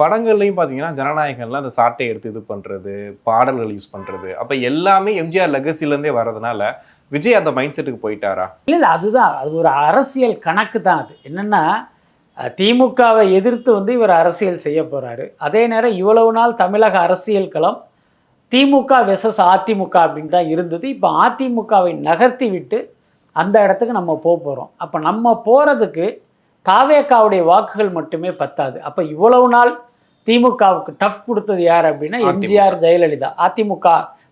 படங்கள்லையும் பார்த்தீங்கன்னா, ஜனநாயகன்லாம் அந்த சாட்டை எடுத்து இது பண்றது, பாடல்கள் யூஸ் பண்றது. அப்ப எல்லாமே எம்ஜிஆர் லெகசிலேருந்தே வர்றதுனால, விஜய் அந்த மைண்ட் செட்டுக்கு போயிட்டாரா? இல்ல அதுதான். அது ஒரு அரசியல் கணக்கு தான் அது. என்னன்னா, திமுகவை எதிர்த்து இவர் அரசியல் செய்ய போறாரு. அதே நேரம் இவ்வளவு நாள் தமிழக அரசியல் களம் திமுக வெர்சஸ் அதிமுக அப்படின்னு தான் இருந்தது. இப்போ அதிமுகவை நகர்த்தி விட்டு அந்த இடத்துக்கு நம்ம போகிறோம். அப்போ நம்ம போகிறதுக்கு தாவேகாவுடைய வாக்குகள் மட்டுமே பத்தாது. அப்போ இவ்வளவு நாள் திமுகவுக்கு டஃப் கொடுத்தது யார் அப்படின்னா எம்ஜிஆர், ஜெயலலிதா. அதிமுக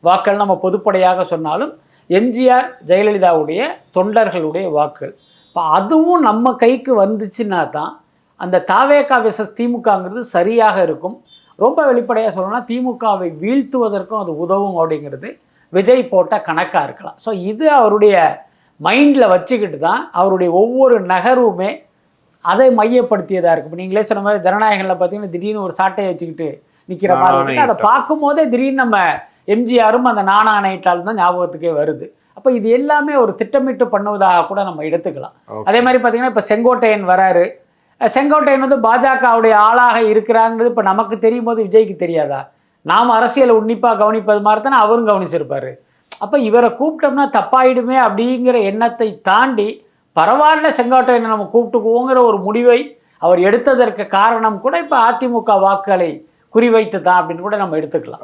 வாக்கள் நம்ம பொதுப்படையாக சொன்னாலும் எம்ஜிஆர், ஜெயலலிதாவுடைய தொண்டர்களுடைய வாக்குகள். இப்போ அதுவும் நம்ம கைக்கு வந்துச்சுன்னா தான் அந்த தாவேகா வெர்சஸ் திமுகங்கிறது சரியாக இருக்கும். ரொம்ப வெளிப்படையாக சொல்லணும்னா திமுகவை வீழ்த்துவதற்கும் அது உதவும் அப்படிங்கிறது விஜய் போட்ட கணக்காக இருக்கலாம். ஸோ இது அவருடைய மைண்டில் வச்சுக்கிட்டு தான் அவருடைய ஒவ்வொரு நகர்வுமே அதை மையப்படுத்தியதாக இருக்கும். இப்போ நீங்களே சொன்ன மாதிரி ஜனநாயகனில் பார்த்தீங்கன்னா திடீர்னு ஒரு சாட்டையை வச்சுக்கிட்டு நிற்கிற மாதிரி இருக்குது. அதை பார்க்கும்போதே திடீர்னு நம்ம எம்ஜிஆரும் அந்த நாணயிட்டால் தான் ஞாபகத்துக்கே வருது. அப்போ இது எல்லாமே ஒரு திட்டமிட்டு பண்ணுவதாக கூட நம்ம எடுத்துக்கலாம். அதே மாதிரி பார்த்தீங்கன்னா இப்போ செங்கோட்டையன் வராரு. செங்கோட்டையன் பாஜகவுடைய ஆளாக இருக்கிறாங்கிறது இப்போ நமக்கு தெரியும் போது விஜய்க்கு தெரியாதா? நாம் அரசியலை உன்னிப்பாக கவனிப்பது மாதிரி தானே அவரும் கவனிச்சிருப்பார். அப்போ இவரை கூப்பிட்டோம்னா தப்பாயிடுமே அப்படிங்கிற எண்ணத்தை தாண்டி பரவாயில்ல செங்கோட்டையனை நம்ம கூப்பிட்டுக்குவோங்கிற ஒரு முடிவை அவர் எடுத்ததற்கு காரணம் கூட இப்போ அதிமுக வாக்குகளை குறிவைத்து தான் அப்படின்னு கூட நம்ம எடுத்துக்கலாம்.